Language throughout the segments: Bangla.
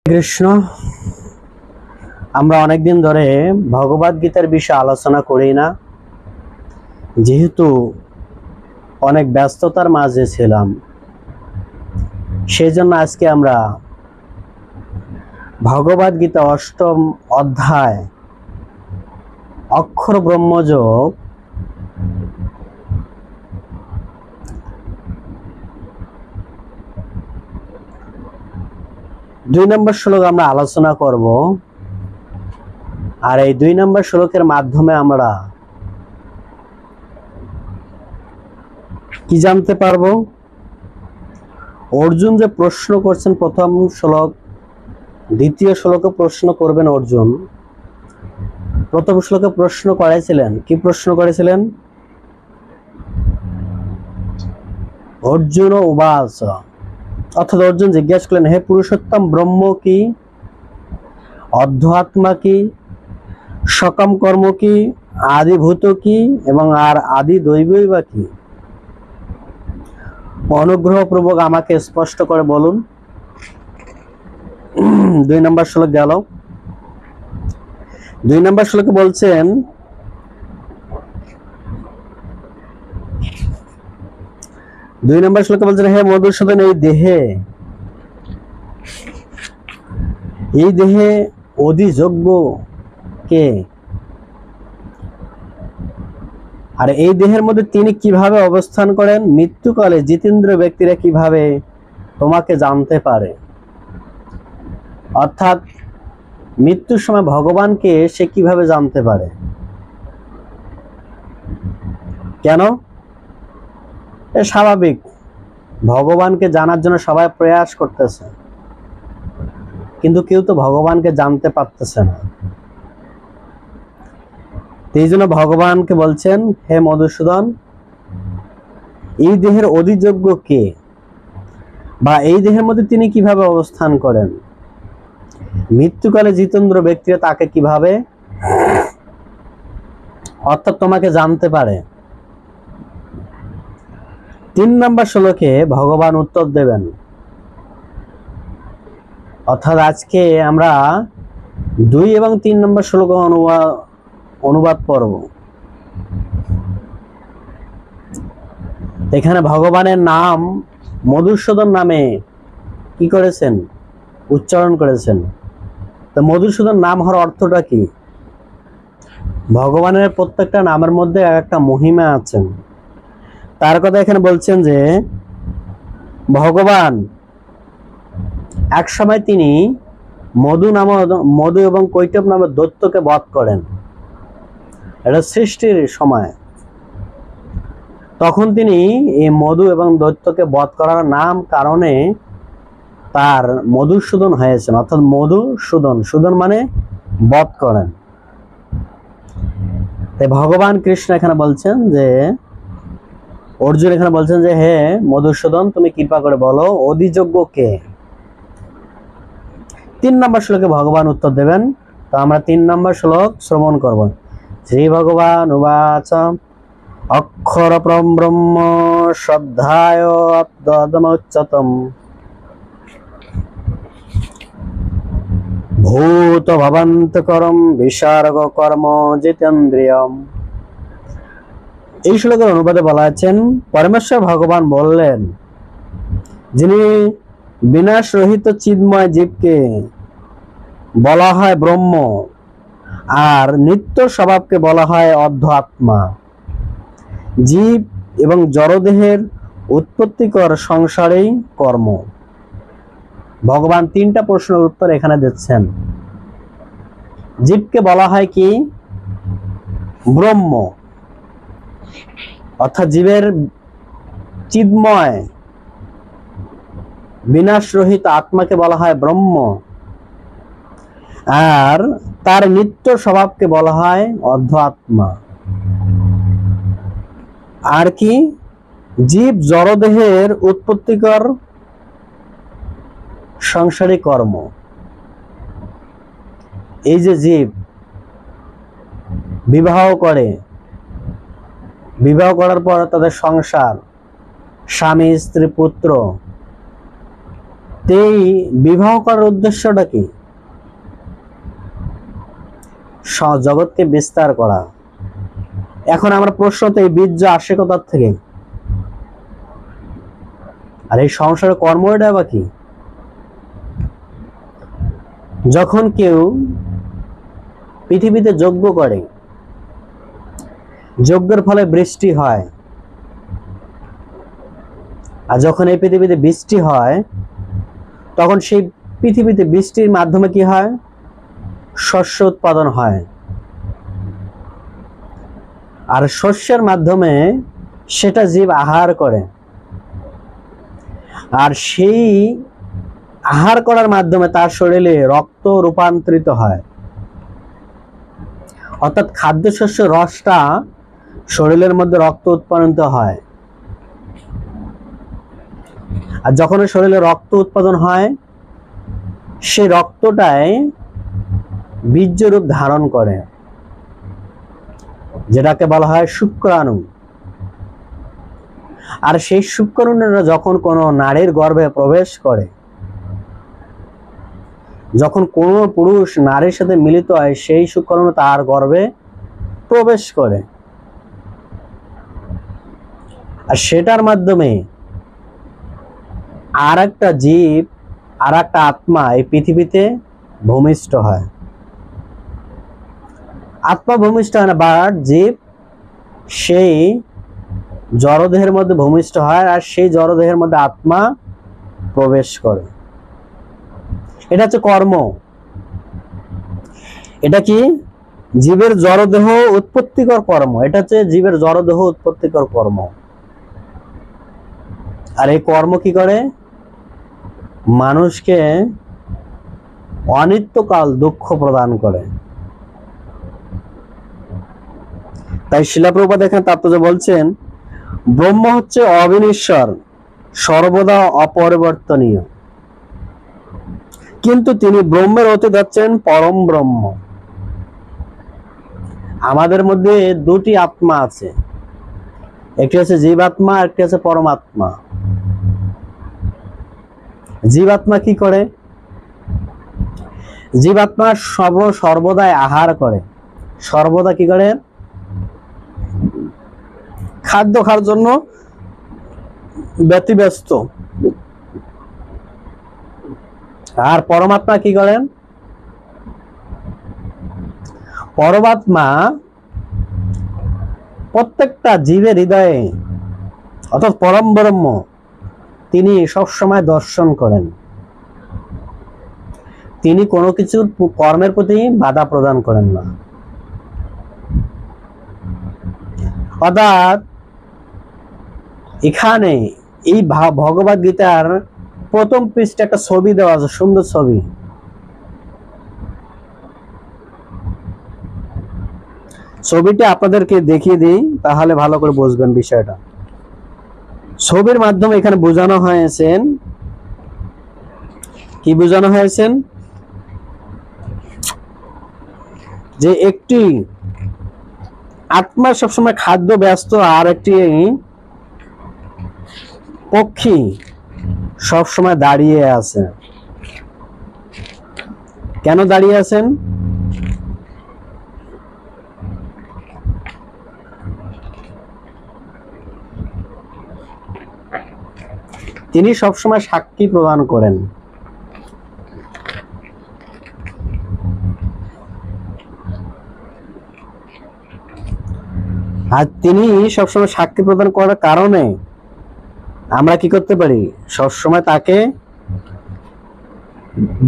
কৃষ্ণ, আমরা অনেকদিন ধরে ভগবদ গীতার বিষয়ে আলোচনা করি না, যেহেতু অনেক ব্যস্ততার মাঝে ছিলাম। সেই জন্য আজকে আমরা ভগবদ গীতা অষ্টম অধ্যায় অক্ষর ব্রহ্মযোগ দুই নম্বর শ্লোক আমরা আলোচনা করব। আর এই 2 নম্বর শ্লোকের মাধ্যমে আমরা কি জানতে পারবো? অর্জুন যে প্রশ্ন করছেন প্রথম শ্লোক, দ্বিতীয় শ্লোকে প্রশ্ন করবেন অর্জুন। প্রথম শ্লোকে প্রশ্ন করেছিলেন, কি প্রশ্ন করেছিলেন? অর্জুন উবাচ, অর্থাৎ অর্জুন জিজ্ঞাসা করলেন, হে পুরুষোত্তম, ব্রহ্ম কি, অধ্যাত্মা কি, সকম কর্ম কি, আদিভূত কি, এবং আর আদি দৈবই বা কি? অনুগ্রহপূর্বক আমাকে স্পষ্ট করে বলুন। 2 নম্বর শ্লোক গেল। 2 নম্বর শ্লোকে বলছেন, হে মধুসূদন, এই দেহে অধিযোগ্য কে, আর এই দেহের মধ্যে তিনি কিভাবে অবস্থান করেন? মৃত্যুকালে জিতেন্দ্র ব্যক্তিরা কিভাবে তোমাকে জানতে পারে? অর্থাৎ মৃত্যুর সময় ভগবানকে সে কিভাবে জানতে পারে? কেন? স্বাভাবিক, ভগবানকে জানার জন্য সবাই প্রয়াস করতেছে, কিন্তু কেউ তো ভগবানকে জানতে পারতেছে না। এই জন্য ভগবানকে বলছেন, হে মধুসূদন, এই দেহের অধিযোগ্য কে, বা এই দেহের মধ্যে তিনি কিভাবে অবস্থান করেন? মৃত্যুকালে জিতেন্দ্র ব্যক্তিরা তাকে কিভাবে, অর্থাৎ তোমাকে জানতে পারে? 3 নম্বর শ্লোকে ভগবান উত্তর দেবেন। অর্থাৎ আজকে আমরা 2 এবং 3 নম্বর শ্লোক অনুবাদ পড়ব। এখানে ভগবানের নাম মধুসূদন নামে কি করেছেন? উচ্চারণ করেছেন। তো মধুসূদন নাম হওয়ার অর্থটা কি? ভগবানের প্রত্যেকটা নামের মধ্যে একটা মহিমা আছেন। তার কথা এখানে বলছেন যে ভগবান এক সময় তিনি মধু এবং কৈটব নামের দৈত্যকে বধ করেন। এটা সৃষ্টির সময়। তখন তিনি এই মধু এবং দৈত্যকে বধ করার নাম কারণে তার মধুসূদন হয়েছেন, অর্থাৎ মধুসূদন, সুদন মানে বধ করেন। তাই ভগবান কৃষ্ণ এখানে বলছেন যে, অর্জুন এখানে বলছেন যে, হে মধুসূদন, তুমি কৃপা করে বলো অধিযোগ্য কে? 3 নম্বর শ্লোকে ভগবান উত্তর দেবেন। তো আমরা 3 নম্বর শ্লোক শ্রবণ করব। শ্রী ভগবান উবাচ, অক্ষর পরম ব্রহ্ম শ্রদ্ধায় অদ্যতমোচ্চতম ভূত ভবন্তকরম বিসর্গ কর্ম জিতেন্দ্রিয়ম। এই শ্লোকের অনুবাদে বলা আছেন, পরমেশ্বর ভগবান বললেন, যিনি বিনাশ রহিত চিন্ময় জীবকে বলা হয় ব্রহ্ম, আর নিত্য স্বভাবকে বলা হয় অধ্যাত্মা। জীব এবং জড়দেহের উৎপত্তিকর সংসারেই কর্ম। ভগবান 3টা প্রশ্নের উত্তর এখানে দিচ্ছেন। জীবকে বলা হয় কি? ব্রহ্ম, অর্থাৎ জীবের চিন্ময় বিনাশ রহিত আত্মাকে বলা হয় ব্রহ্ম, আর তার নিত্য স্বভাবকে বলা হয় অধ্যাত্মা। আর কি? জীব জড়দেহের উৎপত্তিকর সংসারিক কর্ম। এই যে জীব বিবাহ করে, বিবাহ করার পর তাদের সংসার, স্বামী স্ত্রী পুত্র, এই বিবাহ করার উদ্দেশ্যটা কি? জগৎকে বিস্তার করা। এখন আমরা প্রশ্ন, তো এই বীর্য আসে কোথার থেকে? আর এই সংসারের কর্মটা বা কি? যখন কেউ পৃথিবীতে যজ্ঞ করে, যজ্ঞের ফলে বৃষ্টি হয়, আর যখন এই পৃথিবীতে বৃষ্টি হয়, তখন সেই পৃথিবীতে বৃষ্টির মাধ্যমে কি হয়? শস্য উৎপাদন হয়। আর শস্যের মাধ্যমে সেটা জীব আহার করে, আর সেই আহার করার মাধ্যমে তার শরীরে রক্ত রূপান্তরিত হয়। অর্থাৎ খাদ্যশস্য রসটা শরীরের মধ্যে রক্ত উৎপাদিত হয়। আর যখন শরীরে রক্ত উৎপাদন হয়, সেই রক্তটাই বীর্য রূপ ধারণ করে, যেটাকে বলা হয় শুক্রাণু। আর সেই শুক্রাণুরা যখন কোনো নারীর গর্ভে প্রবেশ করে, যখন কোনো পুরুষ নারীর সাথে মিলিত হয়, সেই শুক্রাণু তার গর্ভে প্রবেশ করে, আর সেটার মাধ্যমে আর একটা জীব, আর একটা আত্মা এই পৃথিবীতে ভূমিষ্ঠ হয়। আত্মা ভূমিষ্ঠ হয় না, বাট জীব সেই জড়দেহের মধ্যে ভূমিষ্ঠ হয়, আর সেই জড়দেহের মধ্যে আত্মা প্রবেশ করে। এটা হচ্ছে কর্ম। এটা কি? জীবের জড়দেহ উৎপত্তিকর কর্ম। এটা হচ্ছে জীবের জড়দেহ উৎপত্তিকর কর্ম। আর এই কর্ম কি করে? মানুষকে অনিত্যকাল দুঃখ প্রদান করে। তাই শিলা প্রভুপাদ এখানে তাৎপর্য বলছেন, ব্রহ্ম হচ্ছে অবিনশ্বর, সর্বদা অপরিবর্তনীয়, কিন্তু তিনি ব্রহ্মের অতীত হচ্ছেন পরম ব্রহ্ম। আমাদের মধ্যে দুটি আত্মা আছে, একটি হচ্ছে জীবাত্মা, একটি হচ্ছে পরমাত্মা। জীবাত্মা কি করে? জীবাত্মা সর্বদাই আহার করে, সর্বদা কি করে? খাদ্য খাওয়ার জন্য ব্যতিব্যস্ত। আর পরমাত্মা কি করেন? পরমাত্মা প্রত্যেকটা জীবের হৃদয়ে, অর্থাৎ পরম ব্রহ্ম, তিনি সবসময় দর্শন করেন। তিনি কোনো কিছুর কর্মের প্রতি বাধা প্রদান করেন না। অর্থাৎ এখানে এই ভগবদ গীতার প্রথম পৃষ্ঠে একটা ছবি দেওয়া আছে, সুন্দর ছবি। ছবিটা আপনাদেরকে দেখিয়ে দিই, তাহলে ভালো করে বুঝবেন বিষয়টা। ছবির মাধ্যমে এখানে বোঝানো হয়েছেন, কি বোঝানো হয়েছেন? যে একটি আত্মা সবসময় খাদ্য ব্যস্ত, আর একটি পক্ষী সবসময় দাঁড়িয়ে আছে। কেন দাঁড়িয়ে আছেন? তিনি সবসময় সাক্ষী প্রদান করেন। আর তিনি সবসময় সাক্ষী প্রদান করার কারণে আমরা কি করতে পারি? সবসময় তাকে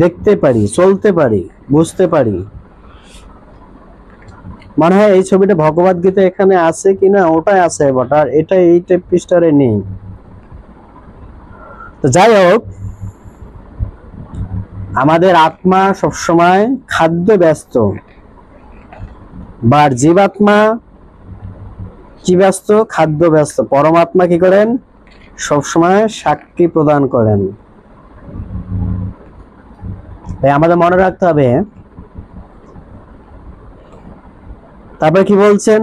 দেখতে পারি, চলতে পারি, বুঝতে পারি। মনে হয় এই ছবিটা ভগবদ গীতা এখানে আছে কিনা, ওটাই আছে, বাট আর এটা এই পৃষ্ঠারে নেই। তো যাই হোক, আমাদের আত্মা সবসময় খাদ্য ব্যস্ত, বা জীবাত্মা কি ব্যস্ত? খাদ্য ব্যস্ত। পরমাত্মা কি করেন? সবসময় সাক্ষী প্রদান করেন। তাই আমাদের মনে রাখতে হবে। তারপরে কি বলছেন?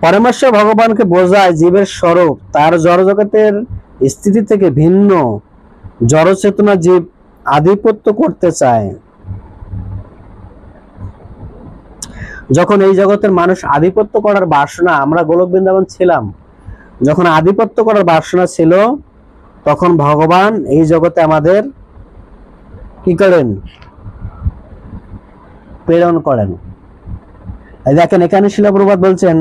পরমেশ্বর ভগবানকে বোঝায় জীবের স্বরূপ তার জড়জগতের স্থিতি থেকে ভিন্ন। জড়চেতনা জীব আধিপত্য করতে চায়। যখন এই জগতের মানুষ আধিপত্য করার বাসনা, আমরা গোলক বৃন্দাবন ছিলাম, যখন আধিপত্য করার বাসনা ছিল, তখন ভগবান এই জগতে আমাদের কি করেন? প্রেরণ করেন। দেখেন এখানে শিলা প্রভুপাদ বলছেন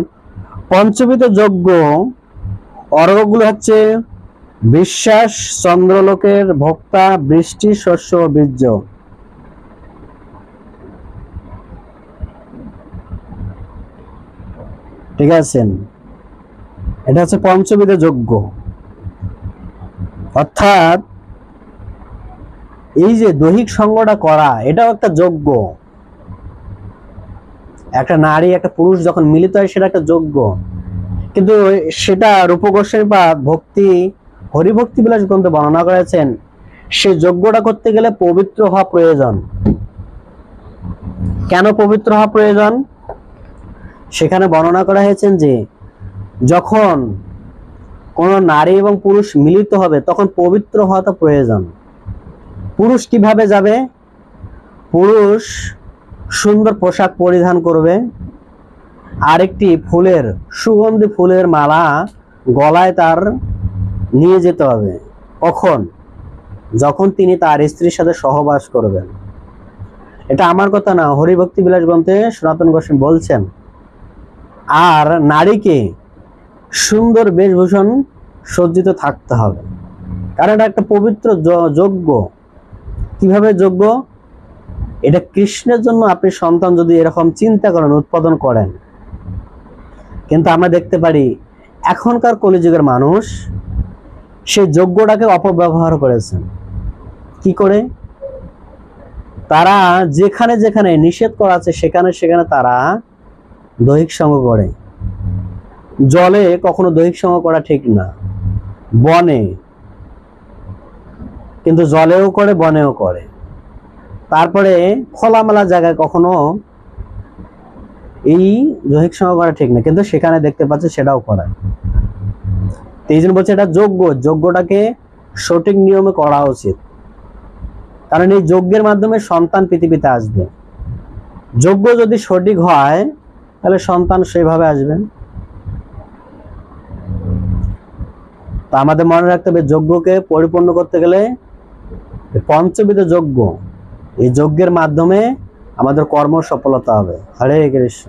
পঞ্চবিধ যজ্ঞ অর্ঘ্যগুলো হচ্ছে বিশ্বাস, চন্দ্রলোকের ভোক্তা, বৃষ্টি, শস্য, বীর্য। ঠিক আছেন? এটা হচ্ছে পঞ্চবিধ যজ্ঞ। অর্থাৎ এই যে দৈহিক সঙ্গটা করা, এটাও একটা যজ্ঞ। একটা নারী একটা পুরুষ যখন মিলিত হয় সেটা একটা যজ্ঞ। কিন্তু সেটা রূপ গোস্বামী পাদ ভক্তি হরিভক্তি বিলাস গ্রন্থে বর্ণনা করেছেন, সে যজ্ঞটা করতে গেলে পবিত্র হওয়া প্রয়োজন। কেন পবিত্র হওয়া প্রয়োজন? সেখানে বর্ণনা করা হয়েছেন যে যখন কোন নারী এবং পুরুষ মিলিত হবে তখন পবিত্র হওয়াটা প্রয়োজন। পুরুষ কিভাবে যাবে? পুরুষ সুন্দর পোশাক পরিধান করবে, আরেকটি ফুলের সুগন্ধি ফুলের মালা গলায় তার নিয়ে যেতে হবে। কখন? যখন তিনি তার স্ত্রীর সাথে সহবাস করবেন। এটা আমার কথা না, হরিভক্তি বিলাস গ্রন্থে সনাতন গোস্বামী বলছেন। আর নারীকে সুন্দর বেশভূষণ সজ্জিত থাকতে হবে, কারণ এটা একটা পবিত্র যজ্ঞ। কিভাবে যজ্ঞ? এটা কৃষ্ণের জন্য আপনি সন্তান যদি এরকম চিন্তা করেন, উৎপাদন করেন। কিন্তু আমরা দেখতে পারি এখনকার কলিযুগের মানুষ সেই যজ্ঞটাকে অপব্যবহার করেছেন। কি করে? তারা যেখানে যেখানে নিষেধ করা আছে সেখানে সেখানে তারা দৈহিক সঙ্গ করে। জলে কখনো দৈহিক সঙ্গ করা ঠিক না, বনে, কিন্তু জলেও করে বনেও করে। তারপরে খোলামেলা জায়গায় কখনো এই দৈহিক সঙ্গ করা ঠিক না, কিন্তু সেখানে দেখতে পাচ্ছে সেটাও করায়। এই জন্য বলছে এটা যজ্ঞ, যজ্ঞটাকে সঠিক নিয়মে করা উচিত, কারণ এই যজ্ঞের মাধ্যমে সন্তান পৃথিবীতে আসবে। যজ্ঞ যদি সঠিক হয় তাহলে সন্তান সেইভাবে আসবেন। তো আমাদের মনে রাখতে হবে যজ্ঞকে পরিপূর্ণ করতে গেলে পঞ্চবিধ যজ্ঞ, এই যজ্ঞের মাধ্যমে আমাদের কর্ম সফলতা হবে। হরে কৃষ্ণ।